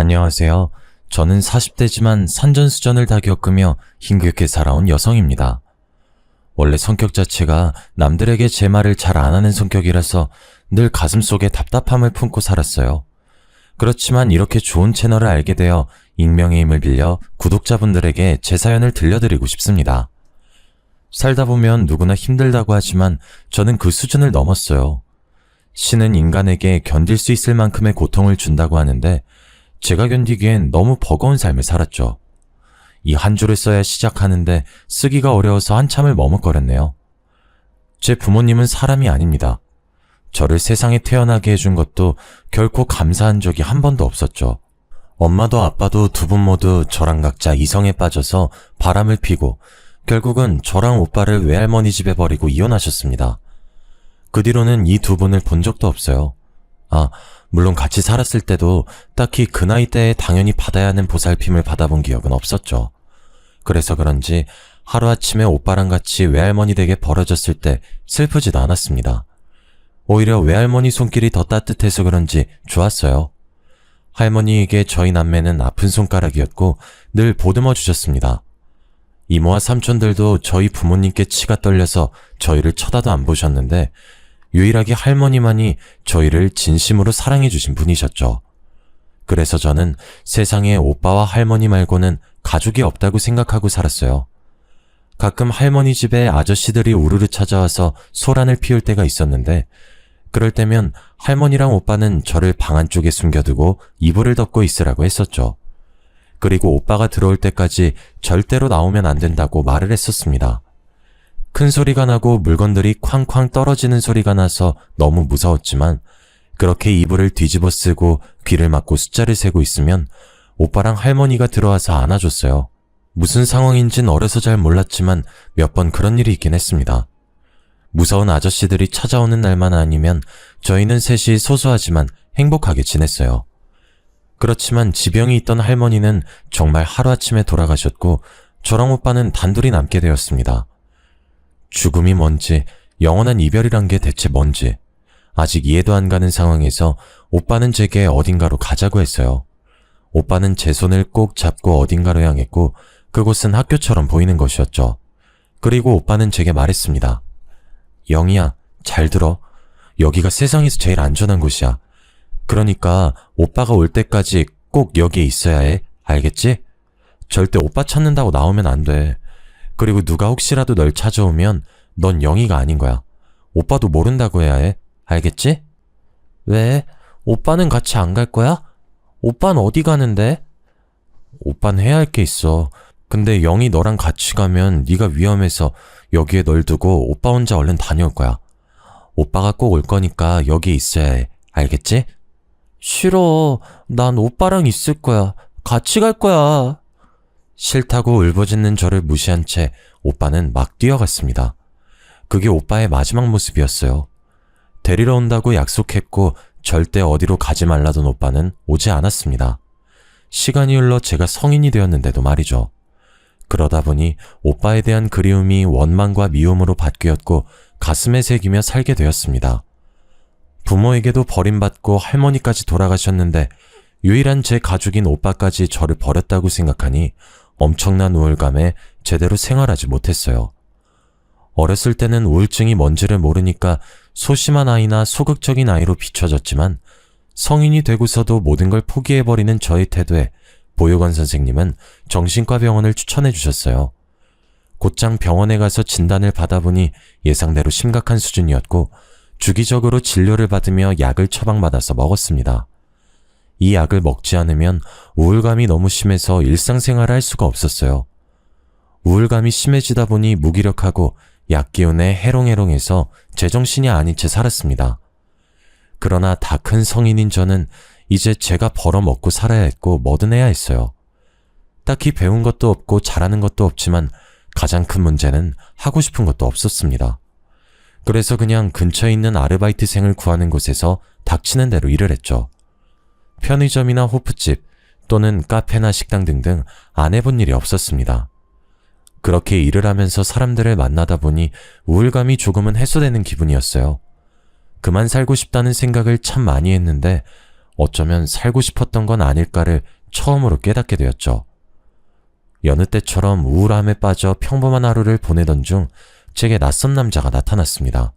안녕하세요. 저는 40대지만 산전수전을 다 겪으며 힘겹게 살아온 여성입니다. 원래 성격 자체가 남들에게 제 말을 잘 안 하는 성격이라서 늘 가슴속에 답답함을 품고 살았어요. 그렇지만 이렇게 좋은 채널을 알게 되어 익명의 힘을 빌려 구독자분들에게 제 사연을 들려드리고 싶습니다. 살다 보면 누구나 힘들다고 하지만 저는 그 수준을 넘었어요. 신은 인간에게 견딜 수 있을 만큼의 고통을 준다고 하는데 제가 견디기엔 너무 버거운 삶을 살았죠. 이 한 줄을 써야 시작하는데 쓰기가 어려워서 한참을 머뭇거렸네요. 제 부모님은 사람이 아닙니다. 저를 세상에 태어나게 해준 것도 결코 감사한 적이 한 번도 없었죠. 엄마도 아빠도 두 분 모두 저랑 각자 이성에 빠져서 바람을 피고 결국은 저랑 오빠를 외할머니 집에 버리고 이혼하셨습니다. 그 뒤로는 이 두 분을 본 적도 없어요. 물론 같이 살았을 때도 딱히 그 나이 때에 당연히 받아야 하는 보살핌을 받아본 기억은 없었죠. 그래서 그런지 하루아침에 오빠랑 같이 외할머니 댁에 버려졌을 때 슬프지도 않았습니다. 오히려 외할머니 손길이 더 따뜻해서 그런지 좋았어요. 할머니에게 저희 남매는 아픈 손가락이었고 늘 보듬어 주셨습니다. 이모와 삼촌들도 저희 부모님께 치가 떨려서 저희를 쳐다도 안 보셨는데 유일하게 할머니만이 저희를 진심으로 사랑해 주신 분이셨죠. 그래서 저는 세상에 오빠와 할머니 말고는 가족이 없다고 생각하고 살았어요. 가끔 할머니 집에 아저씨들이 우르르 찾아와서 소란을 피울 때가 있었는데 그럴 때면 할머니랑 오빠는 저를 방 안쪽에 숨겨두고 이불을 덮고 있으라고 했었죠. 그리고 오빠가 들어올 때까지 절대로 나오면 안 된다고 말을 했었습니다. 큰 소리가 나고 물건들이 쾅쾅 떨어지는 소리가 나서 너무 무서웠지만 그렇게 이불을 뒤집어 쓰고 귀를 막고 숫자를 세고 있으면 오빠랑 할머니가 들어와서 안아줬어요. 무슨 상황인진 어려서 잘 몰랐지만 몇 번 그런 일이 있긴 했습니다. 무서운 아저씨들이 찾아오는 날만 아니면 저희는 셋이 소소하지만 행복하게 지냈어요. 그렇지만 지병이 있던 할머니는 정말 하루아침에 돌아가셨고 저랑 오빠는 단둘이 남게 되었습니다. 죽음이 뭔지, 영원한 이별이란 게 대체 뭔지 아직 이해도 안 가는 상황에서 오빠는 제게 어딘가로 가자고 했어요. 오빠는 제 손을 꼭 잡고 어딘가로 향했고 그곳은 학교처럼 보이는 것이었죠. 그리고 오빠는 제게 말했습니다. 영희야, 잘 들어. 여기가 세상에서 제일 안전한 곳이야. 그러니까 오빠가 올 때까지 꼭 여기에 있어야 해. 알겠지? 절대 오빠 찾는다고 나오면 안 돼. 그리고 누가 혹시라도 널 찾아오면 넌 영희가 아닌 거야. 오빠도 모른다고 해야 해. 알겠지? 왜? 오빠는 같이 안 갈 거야? 오빠는 어디 가는데? 오빠는 해야 할 게 있어. 근데 영희 너랑 같이 가면 네가 위험해서 여기에 널 두고 오빠 혼자 얼른 다녀올 거야. 오빠가 꼭 올 거니까 여기에 있어야 해. 알겠지? 싫어. 난 오빠랑 있을 거야. 같이 갈 거야. 싫다고 울부짖는 저를 무시한 채 오빠는 막 뛰어갔습니다. 그게 오빠의 마지막 모습이었어요. 데리러 온다고 약속했고 절대 어디로 가지 말라던 오빠는 오지 않았습니다. 시간이 흘러 제가 성인이 되었는데도 말이죠. 그러다 보니 오빠에 대한 그리움이 원망과 미움으로 바뀌었고 가슴에 새기며 살게 되었습니다. 부모에게도 버림받고 할머니까지 돌아가셨는데 유일한 제 가족인 오빠까지 저를 버렸다고 생각하니 엄청난 우울감에 제대로 생활하지 못했어요. 어렸을 때는 우울증이 뭔지를 모르니까 소심한 아이나 소극적인 아이로 비춰졌지만 성인이 되고서도 모든 걸 포기해버리는 저의 태도에 보육원 선생님은 정신과 병원을 추천해 주셨어요. 곧장 병원에 가서 진단을 받아보니 예상대로 심각한 수준이었고 주기적으로 진료를 받으며 약을 처방받아서 먹었습니다. 이 약을 먹지 않으면 우울감이 너무 심해서 일상생활을 할 수가 없었어요. 우울감이 심해지다 보니 무기력하고 약 기운에 해롱해롱해서 제정신이 아닌 채 살았습니다. 그러나 다 큰 성인인 저는 이제 제가 벌어먹고 살아야 했고 뭐든 해야 했어요. 딱히 배운 것도 없고 잘하는 것도 없지만 가장 큰 문제는 하고 싶은 것도 없었습니다. 그래서 그냥 근처에 있는 아르바이트생을 구하는 곳에서 닥치는 대로 일을 했죠. 편의점이나 호프집 또는 카페나 식당 등등 안 해본 일이 없었습니다. 그렇게 일을 하면서 사람들을 만나다 보니 우울감이 조금은 해소되는 기분이었어요. 그만 살고 싶다는 생각을 참 많이 했는데 어쩌면 살고 싶었던 건 아닐까를 처음으로 깨닫게 되었죠. 여느 때처럼 우울함에 빠져 평범한 하루를 보내던 중 제게 낯선 남자가 나타났습니다.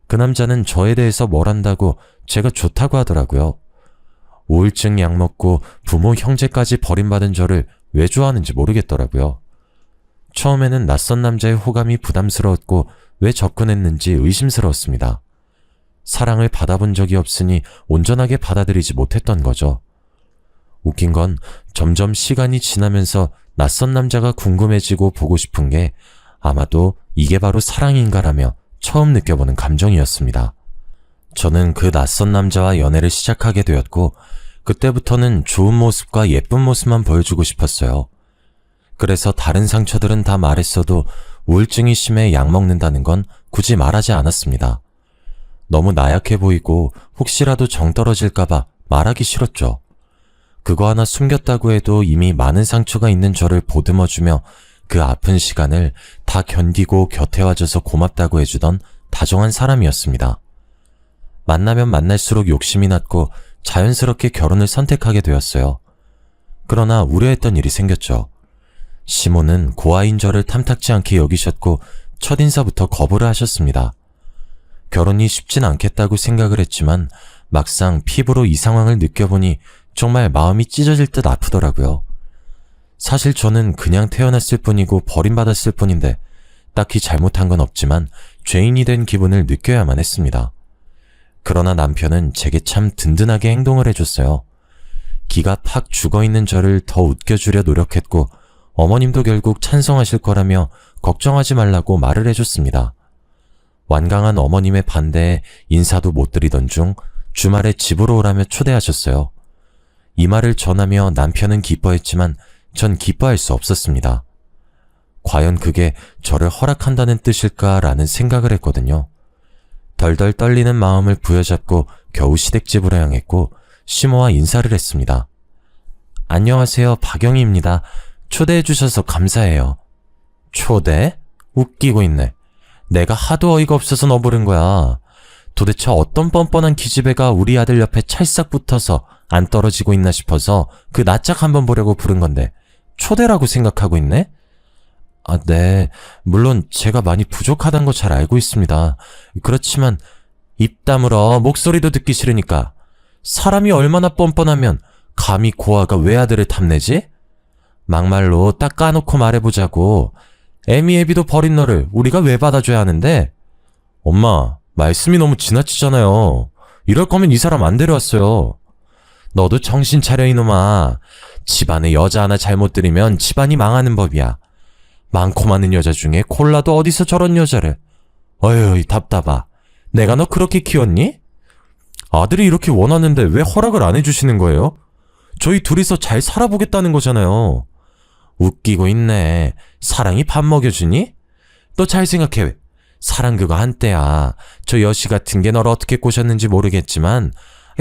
그 남자는 저에 대해서 뭘 안다고 제가 좋다고 하더라고요. 우울증 약 먹고 부모 형제까지 버림받은 저를 왜 좋아하는지 모르겠더라고요. 처음에는 낯선 남자의 호감이 부담스러웠고 왜 접근했는지 의심스러웠습니다. 사랑을 받아본 적이 없으니 온전하게 받아들이지 못했던 거죠. 웃긴 건 점점 시간이 지나면서 낯선 남자가 궁금해지고 보고 싶은 게 아마도 이게 바로 사랑인가라며 처음 느껴보는 감정이었습니다. 저는 그 낯선 남자와 연애를 시작하게 되었고 그때부터는 좋은 모습과 예쁜 모습만 보여주고 싶었어요. 그래서 다른 상처들은 다 말했어도 우울증이 심해 약 먹는다는 건 굳이 말하지 않았습니다. 너무 나약해 보이고 혹시라도 정 떨어질까봐 말하기 싫었죠. 그거 하나 숨겼다고 해도 이미 많은 상처가 있는 저를 보듬어주며 그 아픈 시간을 다 견디고 곁에 와줘서 고맙다고 해주던 다정한 사람이었습니다. 만나면 만날수록 욕심이 났고 자연스럽게 결혼을 선택하게 되었어요. 그러나 우려했던 일이 생겼죠. 시모는 고아인 저를 탐탁지 않게 여기셨고 첫인사부터 거부를 하셨습니다. 결혼이 쉽진 않겠다고 생각을 했지만 막상 피부로 이 상황을 느껴보니 정말 마음이 찢어질 듯 아프더라고요. 사실 저는 그냥 태어났을 뿐이고 버림받았을 뿐인데 딱히 잘못한 건 없지만 죄인이 된 기분을 느껴야만 했습니다. 그러나 남편은 제게 참 든든하게 행동을 해줬어요. 기가 팍 죽어있는 저를 더 웃겨주려 노력했고 어머님도 결국 찬성하실 거라며 걱정하지 말라고 말을 해줬습니다. 완강한 어머님의 반대에 인사도 못 드리던 중 주말에 집으로 오라며 초대하셨어요. 이 말을 전하며 남편은 기뻐했지만 전 기뻐할 수 없었습니다. 과연 그게 저를 허락한다는 뜻일까라는 생각을 했거든요. 덜덜 떨리는 마음을 부여잡고 겨우 시댁집으로 향했고 시모와 인사를 했습니다. 안녕하세요, 박영희입니다. 초대해 주셔서 감사해요. 초대? 웃기고 있네. 내가 하도 어이가 없어서 너 부른 거야. 도대체 어떤 뻔뻔한 기집애가 우리 아들 옆에 찰싹 붙어서 안 떨어지고 있나 싶어서 그 낯짝 한번 보려고 부른 건데 초대라고 생각하고 있네? 아, 네. 물론 제가 많이 부족하다는 거 잘 알고 있습니다. 그렇지만 입 다물어. 목소리도 듣기 싫으니까. 사람이 얼마나 뻔뻔하면 감히 고아가 외아들을 탐내지? 막말로 딱 까놓고 말해보자고. 애미애비도 버린 너를 우리가 왜 받아줘야 하는데? 엄마, 말씀이 너무 지나치잖아요. 이럴 거면 이 사람 안 데려왔어요. 너도 정신 차려 이놈아. 집안에 여자 하나 잘못 들이면 집안이 망하는 법이야. 많고 많은 여자 중에 콜라도 어디서 저런 여자를. 어휴, 답답하. 내가 너 그렇게 키웠니? 아들이 이렇게 원하는데 왜 허락을 안 해주시는 거예요? 저희 둘이서 잘 살아보겠다는 거잖아요. 웃기고 있네. 사랑이 밥 먹여주니? 너 잘 생각해. 사랑 그거 한때야. 저 여시 같은 게 너를 어떻게 꼬셨는지 모르겠지만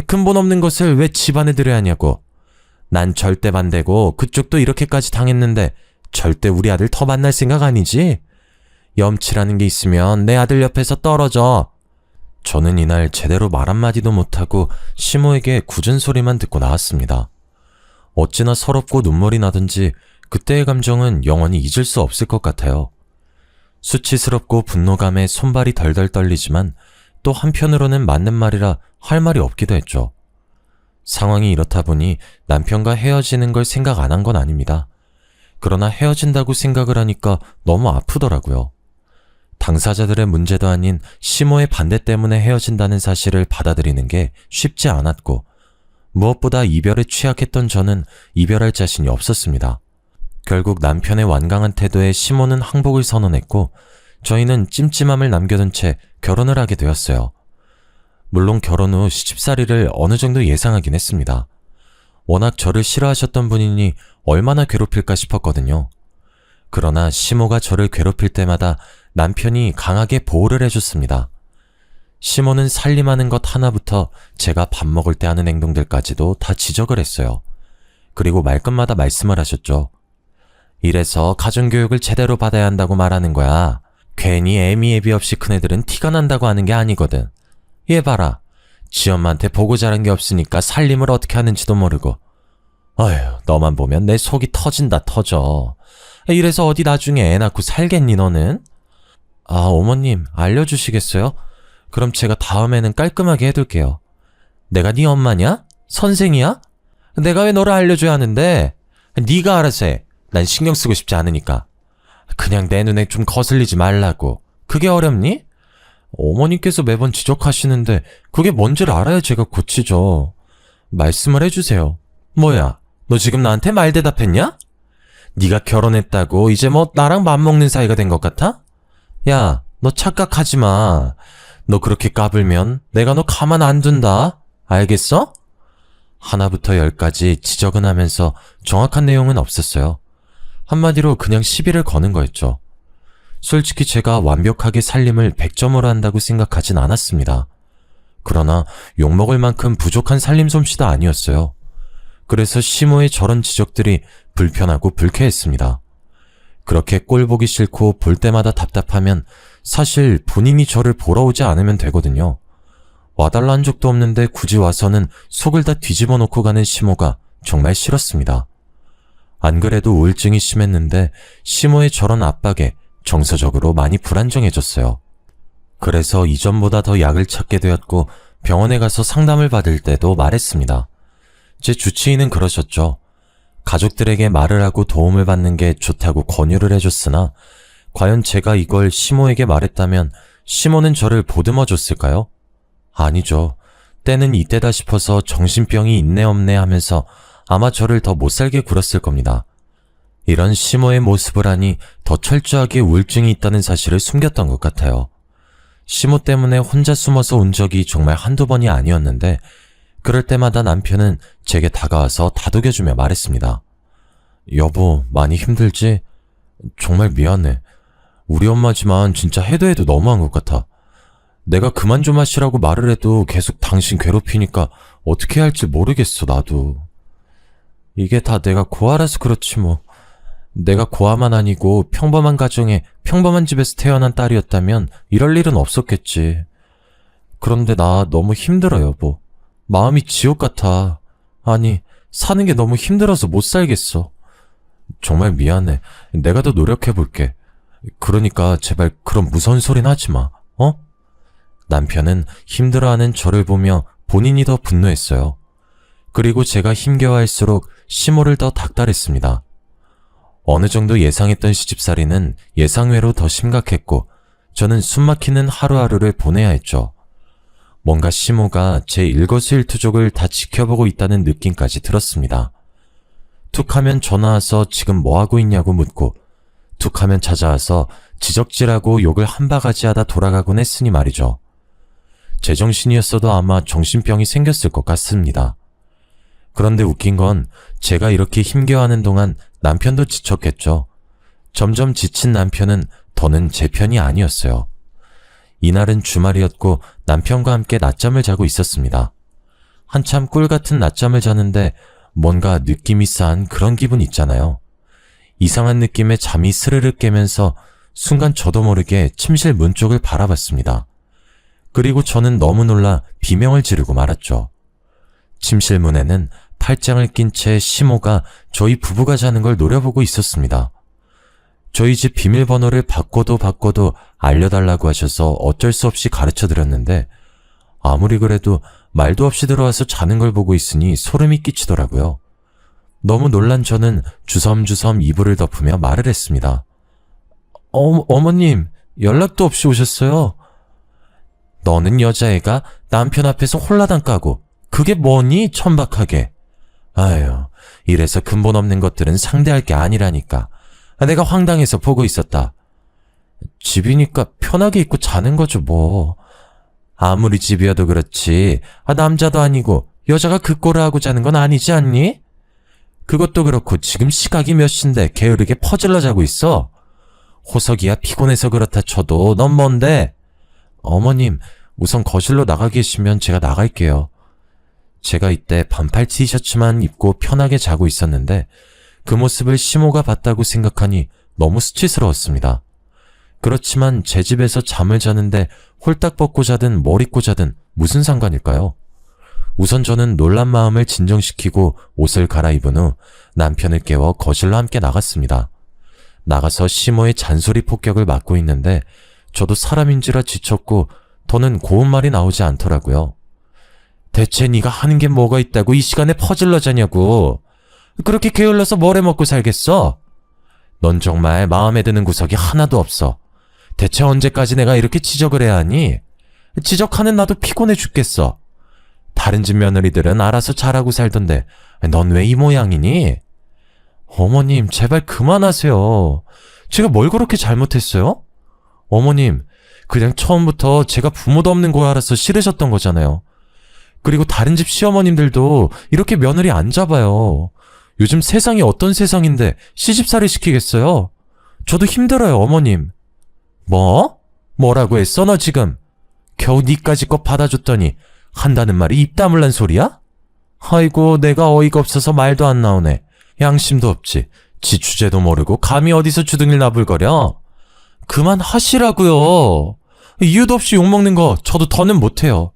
근본 없는 것을 왜 집안에 들여야 하냐고. 난 절대 반대고 그쪽도 이렇게까지 당했는데 절대 우리 아들 더 만날 생각 아니지? 염치라는 게 있으면 내 아들 옆에서 떨어져. 저는 이날 제대로 말 한마디도 못하고 시모에게 굳은 소리만 듣고 나왔습니다. 어찌나 서럽고 눈물이 나든지 그때의 감정은 영원히 잊을 수 없을 것 같아요. 수치스럽고 분노감에 손발이 덜덜 떨리지만 또 한편으로는 맞는 말이라 할 말이 없기도 했죠. 상황이 이렇다 보니 남편과 헤어지는 걸 생각 안 한 건 아닙니다. 그러나 헤어진다고 생각을 하니까 너무 아프더라고요. 당사자들의 문제도 아닌 시모의 반대 때문에 헤어진다는 사실을 받아들이는 게 쉽지 않았고 무엇보다 이별에 취약했던 저는 이별할 자신이 없었습니다. 결국 남편의 완강한 태도에 시모는 항복을 선언했고 저희는 찜찜함을 남겨둔 채 결혼을 하게 되었어요. 물론 결혼 후 시집살이를 어느 정도 예상하긴 했습니다. 워낙 저를 싫어하셨던 분이니 얼마나 괴롭힐까 싶었거든요. 그러나 시모가 저를 괴롭힐 때마다 남편이 강하게 보호를 해줬습니다. 시모는 살림하는 것 하나부터 제가 밥 먹을 때 하는 행동들까지도 다 지적을 했어요. 그리고 말끝마다 말씀을 하셨죠. 이래서 가정교육을 제대로 받아야 한다고 말하는 거야. 괜히 애미애비 없이 큰 애들은 티가 난다고 하는 게 아니거든. 얘 봐라. 지 엄마한테 보고 자란 게 없으니까 살림을 어떻게 하는지도 모르고. 어휴, 너만 보면 내 속이 터진다 터져. 이래서 어디 나중에 애 낳고 살겠니 너는? 아, 어머님 알려주시겠어요? 그럼 제가 다음에는 깔끔하게 해둘게요. 내가 네 엄마냐? 선생이야? 내가 왜 너를 알려줘야 하는데? 네가 알아서 해. 난 신경 쓰고 싶지 않으니까. 그냥 내 눈에 좀 거슬리지 말라고. 그게 어렵니? 어머님께서 매번 지적하시는데 그게 뭔지를 알아야 제가 고치죠. 말씀을 해주세요. 뭐야, 너 지금 나한테 말 대답했냐? 네가 결혼했다고 이제 뭐 나랑 맘먹는 사이가 된 것 같아? 야, 너 착각하지 마. 너 그렇게 까불면 내가 너 가만 안 둔다. 알겠어? 하나부터 열까지 지적은 하면서 정확한 내용은 없었어요. 한마디로 그냥 시비를 거는 거였죠. 솔직히 제가 완벽하게 살림을 100점으로 한다고 생각하진 않았습니다. 그러나 욕먹을 만큼 부족한 살림 솜씨도 아니었어요. 그래서 시모의 저런 지적들이 불편하고 불쾌했습니다. 그렇게 꼴 보기 싫고 볼 때마다 답답하면 사실 본인이 저를 보러 오지 않으면 되거든요. 와달라 한 적도 없는데 굳이 와서는 속을 다 뒤집어 놓고 가는 시모가 정말 싫었습니다. 안 그래도 우울증이 심했는데 시모의 저런 압박에 정서적으로 많이 불안정해졌어요. 그래서 이전보다 더 약을 찾게 되었고 병원에 가서 상담을 받을 때도 말했습니다. 제 주치의는 그러셨죠. 가족들에게 말을 하고 도움을 받는 게 좋다고 권유를 해줬으나 과연 제가 이걸 시모에게 말했다면 시모는 저를 보듬어 줬을까요? 아니죠. 때는 이때다 싶어서 정신병이 있네 없네 하면서 아마 저를 더 못살게 굴었을 겁니다. 이런 시모의 모습을 하니 더 철저하게 우울증이 있다는 사실을 숨겼던 것 같아요. 시모 때문에 혼자 숨어서 온 적이 정말 한두 번이 아니었는데 그럴 때마다 남편은 제게 다가와서 다독여주며 말했습니다. 여보, 많이 힘들지? 정말 미안해. 우리 엄마지만 진짜 해도 해도 너무한 것 같아. 내가 그만 좀 하시라고 말을 해도 계속 당신 괴롭히니까 어떻게 해야 할지 모르겠어, 나도. 이게 다 내가 고아라서 그렇지 뭐. 내가 고아만 아니고 평범한 가정에 평범한 집에서 태어난 딸이었다면 이럴 일은 없었겠지. 그런데 나 너무 힘들어, 여보. 마음이 지옥 같아. 아니, 사는 게 너무 힘들어서 못 살겠어. 정말 미안해. 내가 더 노력해볼게. 그러니까 제발 그런 무서운 소리는 하지 마. 어? 남편은 힘들어하는 저를 보며 본인이 더 분노했어요. 그리고 제가 힘겨워할수록 시모를 더 닥달했습니다. 어느 정도 예상했던 시집살이는 예상외로 더 심각했고 저는 숨막히는 하루하루를 보내야 했죠. 뭔가 시모가 제 일거수일투족을 다 지켜보고 있다는 느낌까지 들었습니다. 툭하면 전화와서 지금 뭐하고 있냐고 묻고 툭하면 찾아와서 지적질하고 욕을 한 바가지 하다 돌아가곤 했으니 말이죠. 제정신이었어도 아마 정신병이 생겼을 것 같습니다. 그런데 웃긴 건 제가 이렇게 힘겨워하는 동안 남편도 지쳤겠죠. 점점 지친 남편은 더는 제 편이 아니었어요. 이날은 주말이었고 남편과 함께 낮잠을 자고 있었습니다. 한참 꿀같은 낮잠을 자는데 뭔가 느낌이 싸한 그런 기분 있잖아요. 이상한 느낌에 잠이 스르르 깨면서 순간 저도 모르게 침실 문 쪽을 바라봤습니다. 그리고 저는 너무 놀라 비명을 지르고 말았죠. 침실 문에는 팔짱을 낀 채 시모가 저희 부부가 자는 걸 노려보고 있었습니다. 저희 집 비밀번호를 바꿔도 알려달라고 하셔서 어쩔 수 없이 가르쳐드렸는데 아무리 그래도 말도 없이 들어와서 자는 걸 보고 있으니 소름이 끼치더라고요. 너무 놀란 저는 주섬주섬 이불을 덮으며 말을 했습니다. 어머님, 연락도 없이 오셨어요. 너는 여자애가 남편 앞에서 홀라당 까고 그게 뭐니 천박하게. 아유, 이래서 근본 없는 것들은 상대할 게 아니라니까. 내가 황당해서 보고 있었다. 집이니까 편하게 입고 자는 거죠 뭐. 아무리 집이어도 그렇지 남자도 아니고 여자가 그 꼴을 하고 자는 건 아니지 않니? 그것도 그렇고 지금 시각이 몇 시인데 게으르게 퍼질러 자고 있어? 호석이야 피곤해서 그렇다 쳐도 넌 뭔데? 어머님, 우선 거실로 나가 계시면 제가 나갈게요. 제가 이때 반팔 티셔츠만 입고 편하게 자고 있었는데 그 모습을 시모가 봤다고 생각하니 너무 수치스러웠습니다. 그렇지만 제 집에서 잠을 자는데 홀딱 벗고 자든 뭘 입고 자든 무슨 상관일까요? 우선 저는 놀란 마음을 진정시키고 옷을 갈아입은 후 남편을 깨워 거실로 함께 나갔습니다. 나가서 시모의 잔소리 폭격을 맞고 있는데 저도 사람인지라 지쳤고 더는 고운 말이 나오지 않더라고요. 대체 네가 하는 게 뭐가 있다고 이 시간에 퍼질러 자냐고. 그렇게 게을러서 뭘 해먹고 살겠어? 넌 정말 마음에 드는 구석이 하나도 없어. 대체 언제까지 내가 이렇게 지적을 해야 하니? 지적하는 나도 피곤해 죽겠어. 다른 집 며느리들은 알아서 잘하고 살던데 넌 왜 이 모양이니? 어머님, 제발 그만하세요. 제가 뭘 그렇게 잘못했어요? 어머님, 그냥 처음부터 제가 부모도 없는 거 알아서 싫으셨던 거잖아요. 그리고 다른 집 시어머님들도 이렇게 며느리 안 잡아요. 요즘 세상이 어떤 세상인데 시집살이 시키겠어요? 저도 힘들어요, 어머님. 뭐? 뭐라고 했어, 너 지금? 겨우 니까지 거 받아줬더니 한다는 말이 입 다물란 소리야? 아이고, 내가 어이가 없어서 말도 안 나오네. 양심도 없지. 지 주제도 모르고 감히 어디서 주둥이를 나불거려? 그만하시라고요. 이유도 없이 욕먹는 거 저도 더는 못해요.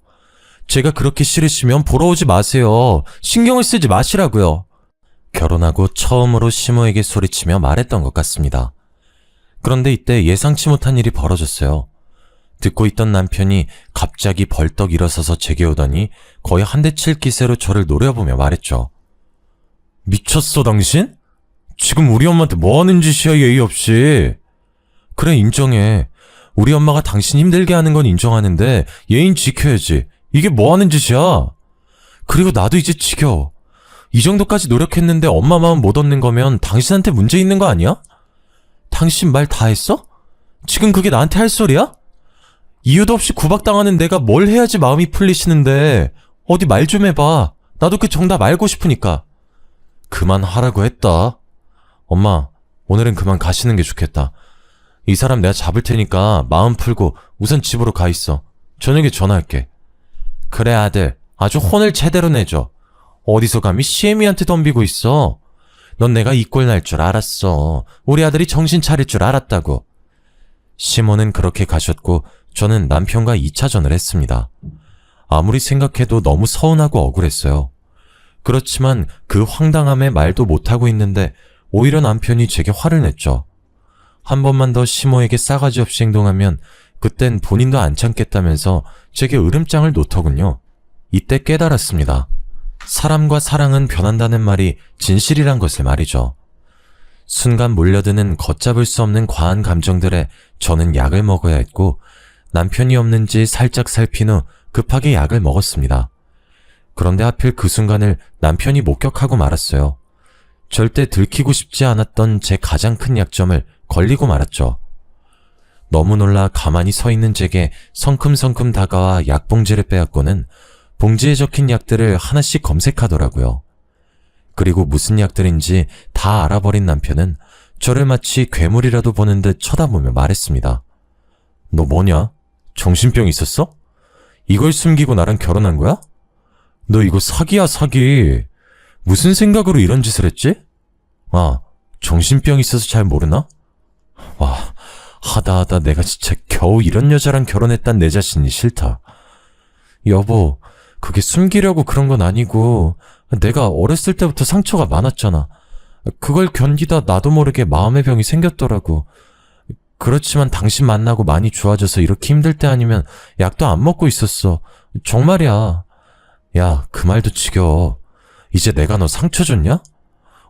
제가 그렇게 싫으시면 보러 오지 마세요. 신경을 쓰지 마시라고요. 결혼하고 처음으로 시모에게 소리치며 말했던 것 같습니다. 그런데 이때 예상치 못한 일이 벌어졌어요. 듣고 있던 남편이 갑자기 벌떡 일어서서 제게 오더니 거의 한 대 칠 기세로 저를 노려보며 말했죠. 미쳤어, 당신? 지금 우리 엄마한테 뭐 하는 짓이야, 예의 없이. 그래, 인정해. 우리 엄마가 당신 힘들게 하는 건 인정하는데 예의는 지켜야지. 이게 뭐 하는 짓이야? 그리고 나도 이제 지겨워. 이 정도까지 노력했는데 엄마 마음 못 얻는 거면 당신한테 문제 있는 거 아니야? 당신 말 다 했어? 지금 그게 나한테 할 소리야? 이유도 없이 구박당하는 내가 뭘 해야지 마음이 풀리시는데 어디 말 좀 해봐. 나도 그 정답 알고 싶으니까. 그만하라고 했다. 엄마, 오늘은 그만 가시는 게 좋겠다. 이 사람 내가 잡을 테니까 마음 풀고 우선 집으로 가 있어. 저녁에 전화할게. 그래, 아들. 아주 혼을 제대로 내줘. 어디서 감히 시애미한테 덤비고 있어. 넌 내가 이 꼴 날 줄 알았어. 우리 아들이 정신 차릴 줄 알았다고. 시모는 그렇게 가셨고 저는 남편과 2차전을 했습니다. 아무리 생각해도 너무 서운하고 억울했어요. 그렇지만 그 황당함에 말도 못하고 있는데 오히려 남편이 제게 화를 냈죠. 한 번만 더 시모에게 싸가지 없이 행동하면 그땐 본인도 안 참겠다면서 제게 으름장을 놓더군요. 이때 깨달았습니다. 사람과 사랑은 변한다는 말이 진실이란 것을 말이죠. 순간 몰려드는 걷잡을 수 없는 과한 감정들에 저는 약을 먹어야 했고 남편이 없는지 살짝 살핀 후 급하게 약을 먹었습니다. 그런데 하필 그 순간을 남편이 목격하고 말았어요. 절대 들키고 싶지 않았던 제 가장 큰 약점을 걸리고 말았죠. 너무 놀라 가만히 서 있는 제게 성큼성큼 다가와 약봉지를 빼앗고는 봉지에 적힌 약들을 하나씩 검색하더라고요. 그리고 무슨 약들인지 다 알아버린 남편은 저를 마치 괴물이라도 보는 듯 쳐다보며 말했습니다. 너 뭐냐? 정신병 있었어? 이걸 숨기고 나랑 결혼한 거야? 너 이거 사기야, 사기. 무슨 생각으로 이런 짓을 했지? 아, 정신병 있어서 잘 모르나? 와, 하다 내가 진짜 겨우 이런 여자랑 결혼했단 내 자신이 싫다. 여보, 그게 숨기려고 그런 건 아니고 내가 어렸을 때부터 상처가 많았잖아. 그걸 견디다 나도 모르게 마음의 병이 생겼더라고. 그렇지만 당신 만나고 많이 좋아져서 이렇게 힘들 때 아니면 약도 안 먹고 있었어. 정말이야. 야, 그 말도 지겨워. 이제 내가 너 상처 줬냐?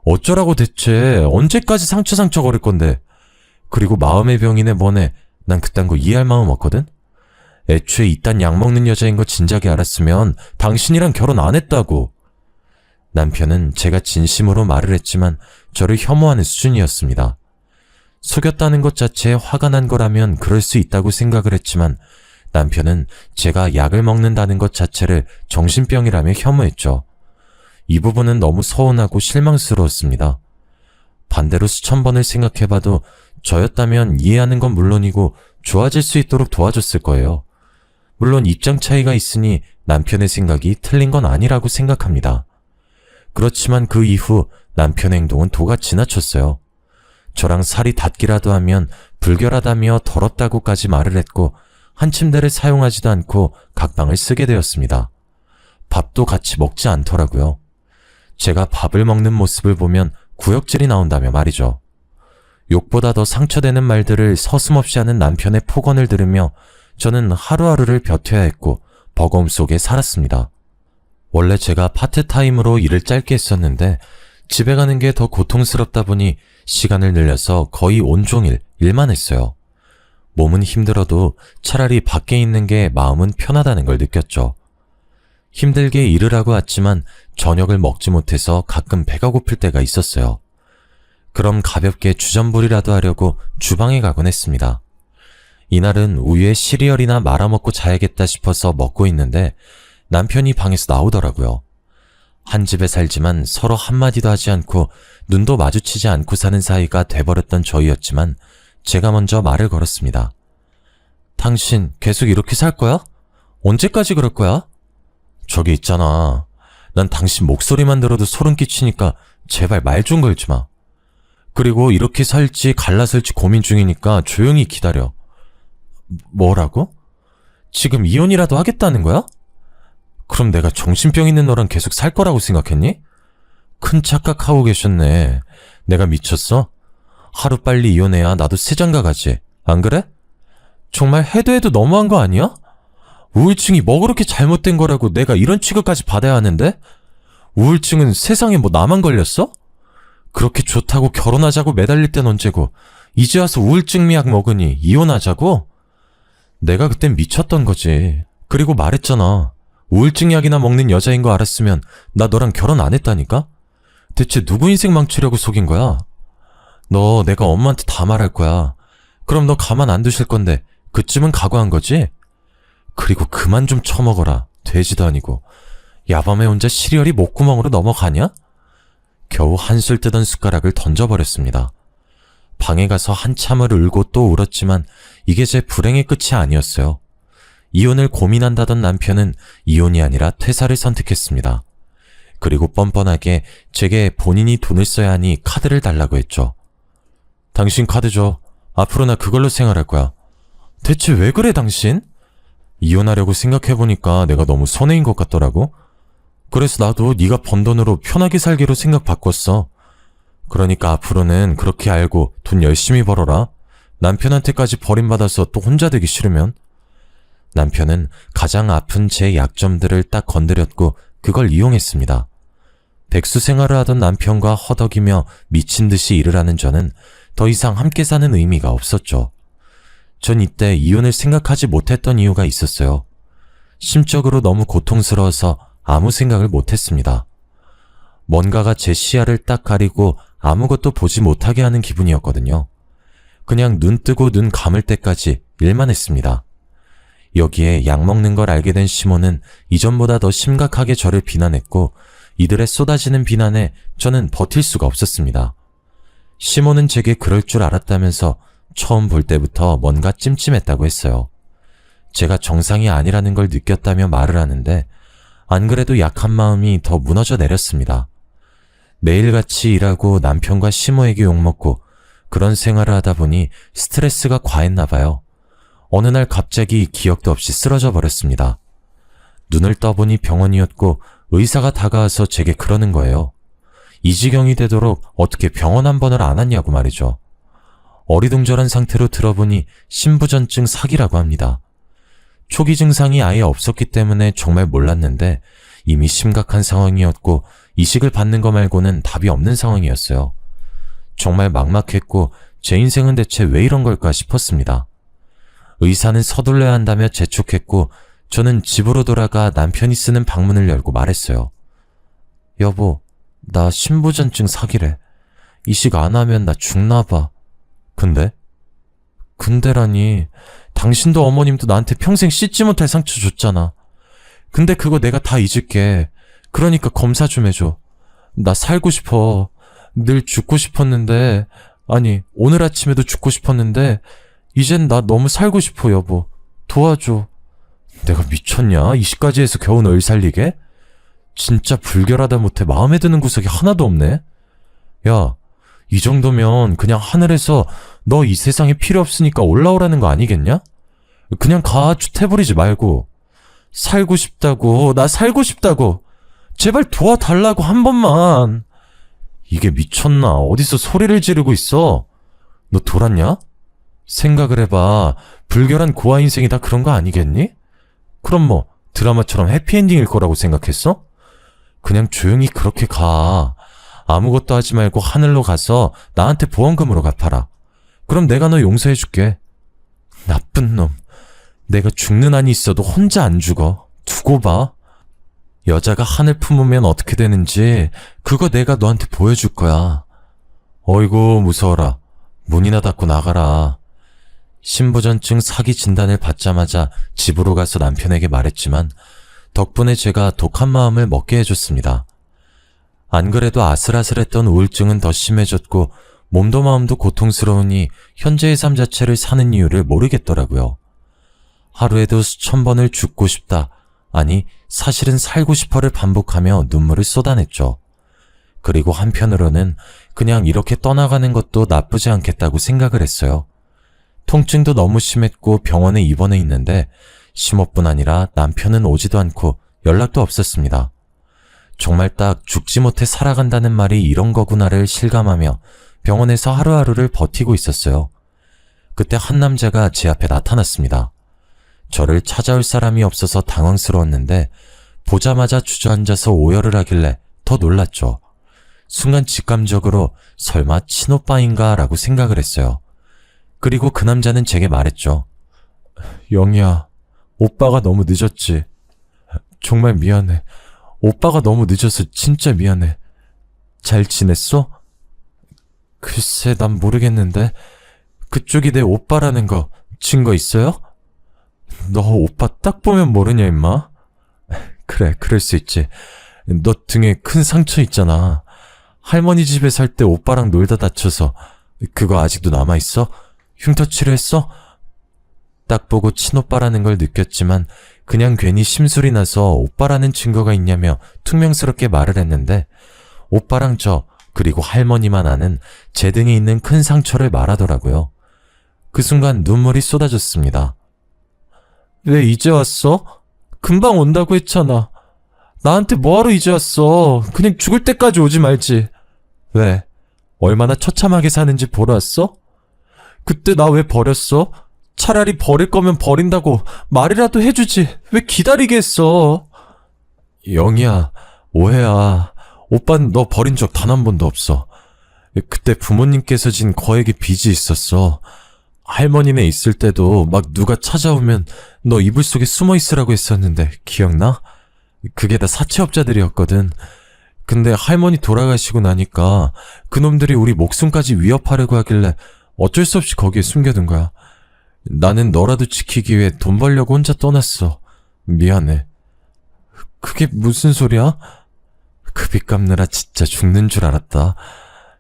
어쩌라고 대체. 언제까지 상처 거릴 건데. 그리고 마음의 병이네 뭐네. 난 그딴 거 이해할 마음 없거든? 애초에 이딴 약 먹는 여자인 거 진작에 알았으면 당신이랑 결혼 안 했다고. 남편은 제가 진심으로 말을 했지만 저를 혐오하는 수준이었습니다. 속였다는 것 자체에 화가 난 거라면 그럴 수 있다고 생각을 했지만 남편은 제가 약을 먹는다는 것 자체를 정신병이라며 혐오했죠. 이 부분은 너무 서운하고 실망스러웠습니다. 반대로 수천 번을 생각해봐도 저였다면 이해하는 건 물론이고 좋아질 수 있도록 도와줬을 거예요. 물론 입장 차이가 있으니 남편의 생각이 틀린 건 아니라고 생각합니다. 그렇지만 그 이후 남편의 행동은 도가 지나쳤어요. 저랑 살이 닿기라도 하면 불결하다며 더럽다고까지 말을 했고 한 침대를 사용하지도 않고 각 방을 쓰게 되었습니다. 밥도 같이 먹지 않더라고요. 제가 밥을 먹는 모습을 보면 구역질이 나온다며 말이죠. 욕보다 더 상처되는 말들을 서슴없이 하는 남편의 폭언을 들으며 저는 하루하루를 버텨야 했고 버거움 속에 살았습니다. 원래 제가 파트타임으로 일을 짧게 했었는데 집에 가는 게 더 고통스럽다 보니 시간을 늘려서 거의 온종일 일만 했어요. 몸은 힘들어도 차라리 밖에 있는 게 마음은 편하다는 걸 느꼈죠. 힘들게 일을 하고 왔지만 저녁을 먹지 못해서 가끔 배가 고플 때가 있었어요. 그럼 가볍게 주전부리라도 하려고 주방에 가곤 했습니다. 이날은 우유에 시리얼이나 말아먹고 자야겠다 싶어서 먹고 있는데 남편이 방에서 나오더라고요. 한 집에 살지만 서로 한마디도 하지 않고 눈도 마주치지 않고 사는 사이가 돼버렸던 저희였지만 제가 먼저 말을 걸었습니다. 당신 계속 이렇게 살 거야? 언제까지 그럴 거야? 저기 있잖아. 난 당신 목소리만 들어도 소름 끼치니까 제발 말 좀 걸지 마. 그리고 이렇게 살지 갈라설지 고민 중이니까 조용히 기다려. 뭐라고? 지금 이혼이라도 하겠다는 거야? 그럼 내가 정신병 있는 너랑 계속 살 거라고 생각했니? 큰 착각하고 계셨네. 내가 미쳤어? 하루빨리 이혼해야 나도 새장가 가지. 안 그래? 정말 해도 너무한 거 아니야? 우울증이 뭐 그렇게 잘못된 거라고 내가 이런 취급까지 받아야 하는데? 우울증은 세상에 뭐 나만 걸렸어? 그렇게 좋다고 결혼하자고 매달릴 땐 언제고 이제 와서 우울증 약 먹으니 이혼하자고? 내가 그땐 미쳤던 거지. 그리고 말했잖아. 우울증 약이나 먹는 여자인 거 알았으면 나 너랑 결혼 안 했다니까? 대체 누구 인생 망치려고 속인 거야? 너 내가 엄마한테 다 말할 거야. 그럼 너 가만 안 두실 건데 그쯤은 각오한 거지? 그리고 그만 좀 처먹어라. 돼지도 아니고. 야밤에 혼자 시리얼이 목구멍으로 넘어가냐? 겨우 한술 뜨던 숟가락을 던져버렸습니다. 방에 가서 한참을 울고 또 울었지만 이게 제 불행의 끝이 아니었어요. 이혼을 고민한다던 남편은 이혼이 아니라 퇴사를 선택했습니다. 그리고 뻔뻔하게 제게 본인이 돈을 써야 하니 카드를 달라고 했죠. 당신 카드 줘. 앞으로 나 그걸로 생활할 거야. 대체 왜 그래 당신? 이혼하려고 생각해보니까 내가 너무 손해인 것 같더라고. 그래서 나도 네가 번 돈으로 편하게 살기로 생각 바꿨어. 그러니까 앞으로는 그렇게 알고 돈 열심히 벌어라. 남편한테까지 버림받아서 또 혼자 되기 싫으면. 남편은 가장 아픈 제 약점들을 딱 건드렸고 그걸 이용했습니다. 백수 생활을 하던 남편과 허덕이며 미친 듯이 일을 하는 저는 더 이상 함께 사는 의미가 없었죠. 전 이때 이혼을 생각하지 못했던 이유가 있었어요. 심적으로 너무 고통스러워서 아무 생각을 못했습니다. 뭔가가 제 시야를 딱 가리고 아무것도 보지 못하게 하는 기분이었거든요. 그냥 눈 뜨고 눈 감을 때까지 일만 했습니다. 여기에 약 먹는 걸 알게 된 시몬은 이전보다 더 심각하게 저를 비난했고 이들의 쏟아지는 비난에 저는 버틸 수가 없었습니다. 시몬은 제게 그럴 줄 알았다면서 처음 볼 때부터 뭔가 찜찜했다고 했어요. 제가 정상이 아니라는 걸 느꼈다며 말을 하는데 안 그래도 약한 마음이 더 무너져 내렸습니다. 매일같이 일하고 남편과 시모에게 욕먹고 그런 생활을 하다 보니 스트레스가 과했나 봐요. 어느 날 갑자기 기억도 없이 쓰러져 버렸습니다. 눈을 떠보니 병원이었고 의사가 다가와서 제게 그러는 거예요. 이 지경이 되도록 어떻게 병원 한 번을 안 왔냐고 말이죠. 어리둥절한 상태로 들어보니 신부전증 사기라고 합니다. 초기 증상이 아예 없었기 때문에 정말 몰랐는데 이미 심각한 상황이었고 이식을 받는 거 말고는 답이 없는 상황이었어요. 정말 막막했고 제 인생은 대체 왜 이런 걸까 싶었습니다. 의사는 서둘러야 한다며 재촉했고 저는 집으로 돌아가 남편이 쓰는 방문을 열고 말했어요. 여보, 나 신부전증 사기래. 이식 안 하면 나 죽나 봐. 근데라니, 당신도 어머님도 나한테 평생 씻지 못할 상처 줬잖아. 근데 그거 내가 다 잊을게. 그러니까 검사 좀 해줘. 나 살고 싶어. 늘 죽고 싶었는데, 아니 오늘 아침에도 죽고 싶었는데 이젠 나 너무 살고 싶어. 여보, 도와줘. 내가 미쳤냐? 이시까지 해서 겨우 널 살리게? 진짜 불결하다 못해 마음에 드는 구석이 하나도 없네. 야, 이 정도면 그냥 하늘에서 너 이 세상에 필요 없으니까 올라오라는 거 아니겠냐? 그냥 가, 쭈태부리지 말고. 살고 싶다고, 나 살고 싶다고. 제발 도와달라고 한 번만. 이게 미쳤나? 어디서 소리를 지르고 있어? 너 돌았냐? 생각을 해봐. 불결한 고아 인생이 다 그런 거 아니겠니? 그럼 뭐 드라마처럼 해피엔딩일 거라고 생각했어? 그냥 조용히 그렇게 가. 아무것도 하지 말고 하늘로 가서 나한테 보험금으로 갚아라. 그럼 내가 너 용서해줄게. 나쁜 놈. 내가 죽는 한이 있어도 혼자 안 죽어. 두고 봐. 여자가 하늘 품으면 어떻게 되는지 그거 내가 너한테 보여줄 거야. 어이구 무서워라. 문이나 닫고 나가라. 신부전증 사기 진단을 받자마자 집으로 가서 남편에게 말했지만 덕분에 제가 독한 마음을 먹게 해줬습니다. 안 그래도 아슬아슬했던 우울증은 더 심해졌고 몸도 마음도 고통스러우니 현재의 삶 자체를 사는 이유를 모르겠더라고요. 하루에도 수천 번을 죽고 싶다, 아니 사실은 살고 싶어를 반복하며 눈물을 쏟아냈죠. 그리고 한편으로는 그냥 이렇게 떠나가는 것도 나쁘지 않겠다고 생각을 했어요. 통증도 너무 심했고 병원에 입원해 있는데 심호뿐 아니라 남편은 오지도 않고 연락도 없었습니다. 정말 딱 죽지 못해 살아간다는 말이 이런 거구나를 실감하며 병원에서 하루하루를 버티고 있었어요. 그때 한 남자가 제 앞에 나타났습니다. 저를 찾아올 사람이 없어서 당황스러웠는데 보자마자 주저앉아서 오열을 하길래 더 놀랐죠. 순간 직감적으로 설마 친오빠인가 라고 생각을 했어요. 그리고 그 남자는 제게 말했죠. 영희야, 오빠가 너무 늦었지. 정말 미안해. 오빠가 너무 늦어서 진짜 미안해. 잘 지냈어? 글쎄, 난 모르겠는데 그쪽이 내 오빠라는 거 증거 있어요? 너 오빠 딱 보면 모르냐 임마? 그래, 그럴 수 있지. 너 등에 큰 상처 있잖아. 할머니 집에 살 때 오빠랑 놀다 다쳐서 그거 아직도 남아있어? 흉터 치료했어? 딱 보고 친오빠라는 걸 느꼈지만 그냥 괜히 심술이 나서 오빠라는 증거가 있냐며 퉁명스럽게 말을 했는데 오빠랑 저 그리고 할머니만 아는 제 등에 있는 큰 상처를 말하더라고요. 그 순간 눈물이 쏟아졌습니다. 왜 이제 왔어? 금방 온다고 했잖아. 나한테 뭐하러 이제 왔어? 그냥 죽을 때까지 오지 말지. 왜? 얼마나 처참하게 사는지 보러 왔어? 그때 나 왜 버렸어? 차라리 버릴 거면 버린다고 말이라도 해주지. 왜 기다리게 했어? 영희야, 오해야. 오빠는 너 버린 적 단 한 번도 없어. 그때 부모님께서 진 거액의 빚이 있었어. 할머니네 있을 때도 막 누가 찾아오면 너 이불 속에 숨어 있으라고 했었는데 기억나? 그게 다 사채업자들이었거든. 근데 할머니 돌아가시고 나니까 그놈들이 우리 목숨까지 위협하려고 하길래 어쩔 수 없이 거기에 숨겨둔 거야. 나는 너라도 지키기 위해 돈 벌려고 혼자 떠났어. 미안해. 그게 무슨 소리야? 그 빚 갚느라 진짜 죽는 줄 알았다.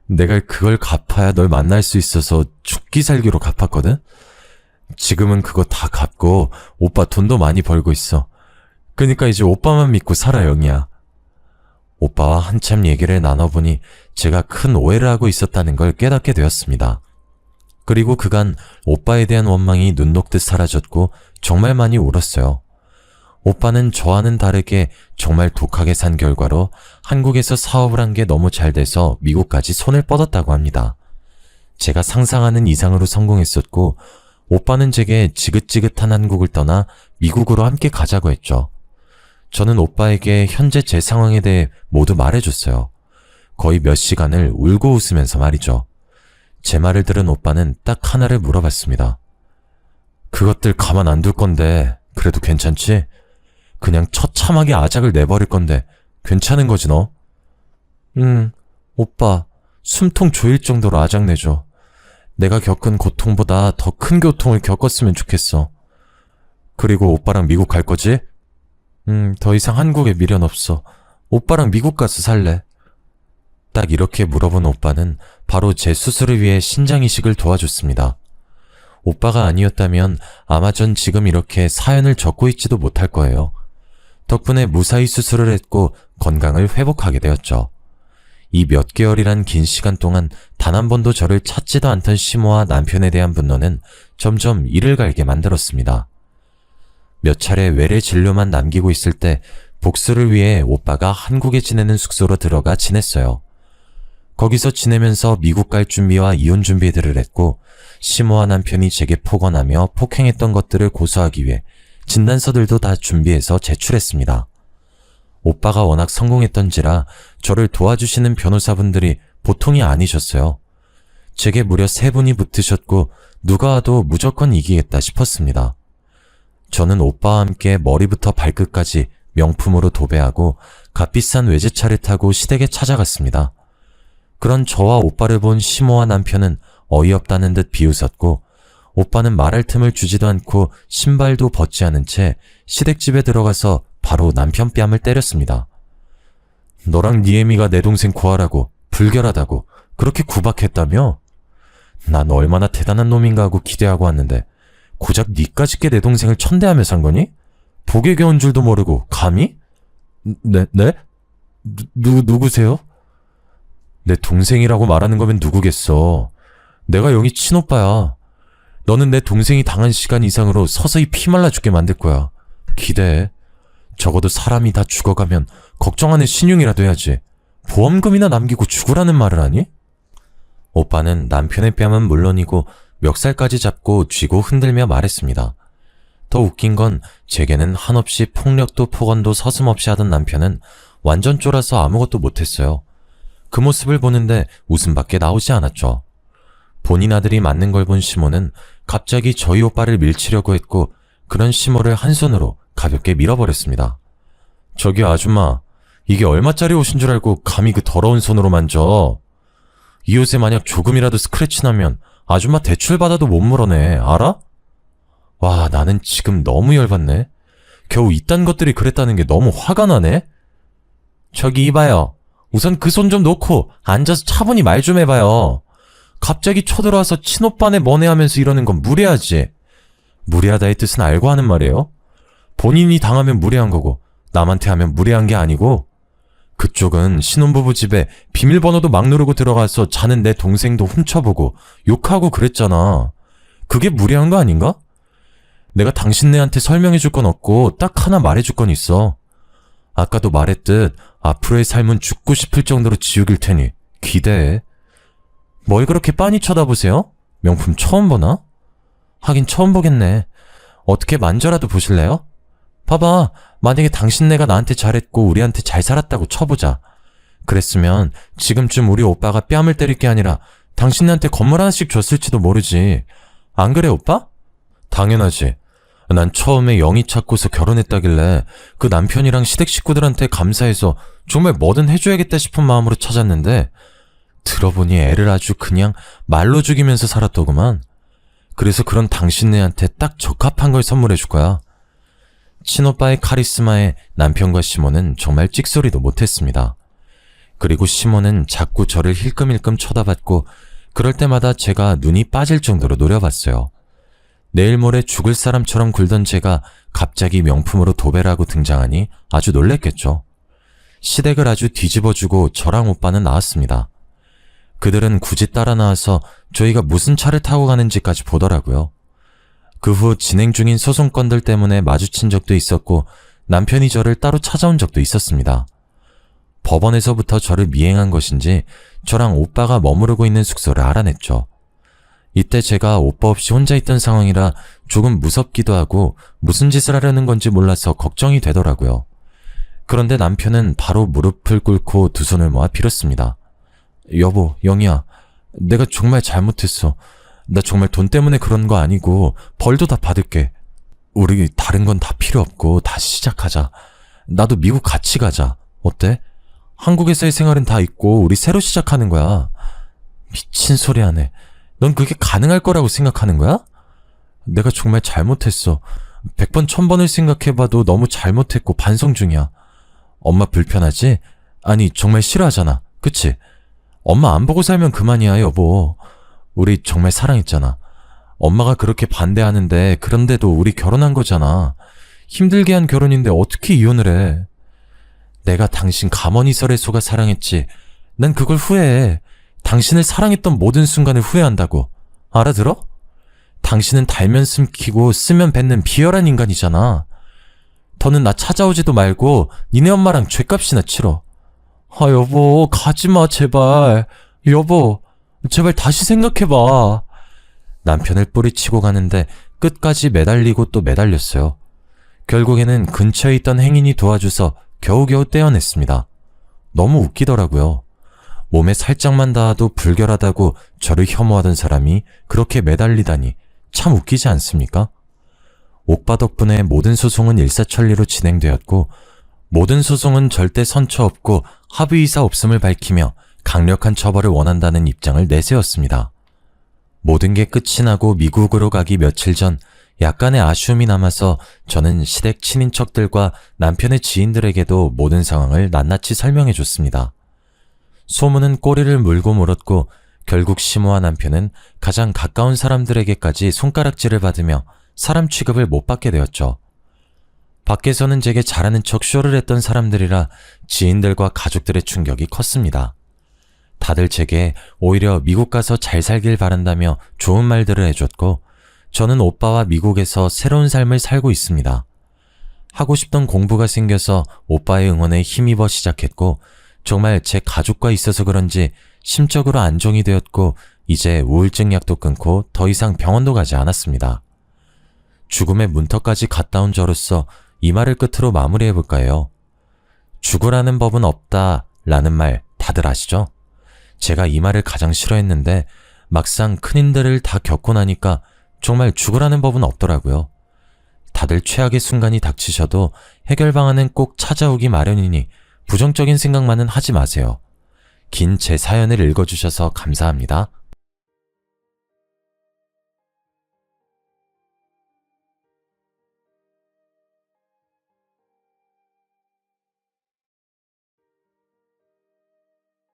내가 그걸 갚아야 널 만날 수 있어서 죽기 살기로 갚았거든? 지금은 그거 다 갚고 오빠 돈도 많이 벌고 있어. 그러니까 이제 오빠만 믿고 살아, 영희야. 오빠와 한참 얘기를 나눠보니 제가 큰 오해를 하고 있었다는 걸 깨닫게 되었습니다. 그리고 그간 오빠에 대한 원망이 눈 녹듯 사라졌고 정말 많이 울었어요. 오빠는 저와는 다르게 정말 독하게 산 결과로 한국에서 사업을 한 게 너무 잘 돼서 미국까지 손을 뻗었다고 합니다. 제가 상상하는 이상으로 성공했었고 오빠는 제게 지긋지긋한 한국을 떠나 미국으로 함께 가자고 했죠. 저는 오빠에게 현재 제 상황에 대해 모두 말해줬어요. 거의 몇 시간을 울고 웃으면서 말이죠. 제 말을 들은 오빠는 딱 하나를 물어봤습니다. 그것들 가만 안 둘 건데 그래도 괜찮지? 그냥 처참하게 아작을 내버릴 건데 괜찮은 거지 너? 오빠 숨통 조일 정도로 아작 내줘. 내가 겪은 고통보다 더 큰 고통을 겪었으면 좋겠어. 그리고 오빠랑 미국 갈 거지? 더 이상 한국에 미련 없어. 오빠랑 미국 가서 살래. 딱 이렇게 물어본 오빠는 바로 제 수술을 위해 신장 이식을 도와줬습니다. 오빠가 아니었다면 아마 전 지금 이렇게 사연을 적고 있지도 못할 거예요. 덕분에 무사히 수술을 했고 건강을 회복하게 되었죠. 이 몇 개월이란 긴 시간 동안 단 한 번도 저를 찾지도 않던 시모와 남편에 대한 분노는 점점 이를 갈게 만들었습니다. 몇 차례 외래 진료만 남기고 있을 때 복수를 위해 오빠가 한국에 지내는 숙소로 들어가 지냈어요. 거기서 지내면서 미국 갈 준비와 이혼 준비들을 했고 시모와 남편이 제게 폭언하며 폭행했던 것들을 고소하기 위해 진단서들도 다 준비해서 제출했습니다. 오빠가 워낙 성공했던지라 저를 도와주시는 변호사분들이 보통이 아니셨어요. 제게 무려 3분이 붙으셨고 누가 와도 무조건 이기겠다 싶었습니다. 저는 오빠와 함께 머리부터 발끝까지 명품으로 도배하고 값비싼 외제차를 타고 시댁에 찾아갔습니다. 그런 저와 오빠를 본 시모와 남편은 어이없다는 듯 비웃었고 오빠는 말할 틈을 주지도 않고 신발도 벗지 않은 채 시댁집에 들어가서 바로 남편 뺨을 때렸습니다. 너랑 네 애미가 내 동생 구하라고 불결하다고 그렇게 구박했다며? 난 얼마나 대단한 놈인가 하고 기대하고 왔는데 고작 니까짓 게 내 동생을 천대하며 산 거니? 복에 겨운 줄도 모르고 감히? 네? 누구세요? 내 동생이라고 말하는 거면 누구겠어. 내가 영희 친오빠야. 너는 내 동생이 당한 시간 이상으로 서서히 피말라 죽게 만들 거야. 기대해. 적어도 사람이 다 죽어가면 걱정하는 신용이라도 해야지. 보험금이나 남기고 죽으라는 말을 하니? 오빠는 남편의 뺨은 물론이고 멱살까지 잡고 쥐고 흔들며 말했습니다. 더 웃긴 건 제게는 한없이 폭력도 폭언도 서슴없이 하던 남편은 완전 쫄아서 아무것도 못했어요. 그 모습을 보는데 웃음밖에 나오지 않았죠. 본인 아들이 맞는 걸 본 시모는 갑자기 저희 오빠를 밀치려고 했고 그런 시모를 한 손으로 가볍게 밀어버렸습니다. 저기 아줌마, 이게 얼마짜리 옷인 줄 알고 감히 그 더러운 손으로 만져. 이 옷에 만약 조금이라도 스크래치 나면 아줌마 대출 받아도 못 물어내. 알아? 와, 나는 지금 너무 열받네. 겨우 이딴 것들이 그랬다는 게 너무 화가 나네. 저기 이봐요. 우선 그 손 좀 놓고 앉아서 차분히 말 좀 해봐요. 갑자기 쳐들어와서 친오빠네 뭐네 하면서 이러는 건 무례하지. 무례하다의 뜻은 알고 하는 말이에요. 본인이 당하면 무례한 거고 남한테 하면 무례한 게 아니고 그쪽은 신혼부부 집에 비밀번호도 막 누르고 들어가서 자는 내 동생도 훔쳐보고 욕하고 그랬잖아. 그게 무례한 거 아닌가? 내가 당신네한테 설명해줄 건 없고 딱 하나 말해줄 건 있어. 아까도 말했듯 앞으로의 삶은 죽고 싶을 정도로 지옥일 테니 기대해. 뭘 그렇게 빤히 쳐다보세요? 명품 처음 보나? 하긴 처음 보겠네. 어떻게 만져라도 보실래요? 봐봐, 만약에 당신네가 나한테 잘했고 우리한테 잘 살았다고 쳐보자. 그랬으면 지금쯤 우리 오빠가 뺨을 때릴 게 아니라 당신네한테 건물 하나씩 줬을지도 모르지. 안 그래 오빠? 당연하지. 난 처음에 영희 찾고서 결혼했다길래 그 남편이랑 시댁 식구들한테 감사해서 정말 뭐든 해줘야겠다 싶은 마음으로 찾았는데 들어보니 애를 아주 그냥 말로 죽이면서 살았더구만. 그래서 그런 당신네한테 딱 적합한 걸 선물해줄 거야. 친오빠의 카리스마에 남편과 시모는 정말 찍소리도 못했습니다. 그리고 시모는 자꾸 저를 힐끔힐끔 쳐다봤고 그럴 때마다 제가 눈이 빠질 정도로 노려봤어요. 내일 모레 죽을 사람처럼 굴던 제가 갑자기 명품으로 도배를 하고 등장하니 아주 놀랬겠죠. 시댁을 아주 뒤집어주고 저랑 오빠는 나왔습니다. 그들은 굳이 따라 나와서 저희가 무슨 차를 타고 가는지까지 보더라고요. 그 후 진행 중인 소송건들 때문에 마주친 적도 있었고 남편이 저를 따로 찾아온 적도 있었습니다. 법원에서부터 저를 미행한 것인지 저랑 오빠가 머무르고 있는 숙소를 알아냈죠. 이때 제가 오빠 없이 혼자 있던 상황이라 조금 무섭기도 하고 무슨 짓을 하려는 건지 몰라서 걱정이 되더라고요. 그런데 남편은 바로 무릎을 꿇고 두 손을 모아 빌었습니다. 여보, 영희야, 내가 정말 잘못했어. 나 정말 돈 때문에 그런 거 아니고 벌도 다 받을게. 우리 다른 건 다 필요 없고 다시 시작하자. 나도 미국 같이 가자. 어때? 한국에서의 생활은 다 있고 우리 새로 시작하는 거야. 미친 소리 하네. 넌 그게 가능할 거라고 생각하는 거야? 내가 정말 잘못했어. 100번 1000번을 생각해봐도 너무 잘못했고 반성 중이야. 엄마 불편하지? 아니 정말 싫어하잖아. 그치? 엄마 안 보고 살면 그만이야 여보. 우리 정말 사랑했잖아. 엄마가 그렇게 반대하는데 그런데도 우리 결혼한 거잖아. 힘들게 한 결혼인데 어떻게 이혼을 해. 내가 당신 가머니 설에 속아 사랑했지 난 그걸 후회해. 당신을 사랑했던 모든 순간을 후회한다고. 알아들어? 당신은 달면 숨기고 쓰면 뱉는 비열한 인간이잖아. 더는 나 찾아오지도 말고 니네 엄마랑 죗값이나 치러. 아, 여보, 가지마, 제발. 여보, 제발 다시 생각해봐. 남편을 뿌리치고 가는데 끝까지 매달리고 또 매달렸어요. 결국에는 근처에 있던 행인이 도와줘서 겨우겨우 떼어냈습니다. 너무 웃기더라고요. 몸에 살짝만 닿아도 불결하다고 저를 혐오하던 사람이 그렇게 매달리다니 참 웃기지 않습니까? 오빠 덕분에 모든 소송은 일사천리로 진행되었고, 모든 소송은 절대 선처 없고 합의이사 없음을 밝히며 강력한 처벌을 원한다는 입장을 내세웠습니다. 모든 게 끝이 나고 미국으로 가기 며칠 전 약간의 아쉬움이 남아서 저는 시댁 친인척들과 남편의 지인들에게도 모든 상황을 낱낱이 설명해줬습니다. 소문은 꼬리를 물고 물었고 결국 시모와 남편은 가장 가까운 사람들에게까지 손가락질을 받으며 사람 취급을 못 받게 되었죠. 밖에서는 제게 잘하는 척 쇼를 했던 사람들이라 지인들과 가족들의 충격이 컸습니다. 다들 제게 오히려 미국 가서 잘 살길 바란다며 좋은 말들을 해줬고 저는 오빠와 미국에서 새로운 삶을 살고 있습니다. 하고 싶던 공부가 생겨서 오빠의 응원에 힘입어 시작했고 정말 제 가족과 있어서 그런지 심적으로 안정이 되었고 이제 우울증 약도 끊고 더 이상 병원도 가지 않았습니다. 죽음의 문턱까지 갔다 온 저로서 이 말을 끝으로 마무리해볼까 해요. 죽으라는 법은 없다 라는 말 다들 아시죠? 제가 이 말을 가장 싫어했는데 막상 큰일들을 다 겪고 나니까 정말 죽으라는 법은 없더라고요. 다들 최악의 순간이 닥치셔도 해결 방안은 꼭 찾아오기 마련이니 부정적인 생각만은 하지 마세요. 긴 제 사연을 읽어주셔서 감사합니다.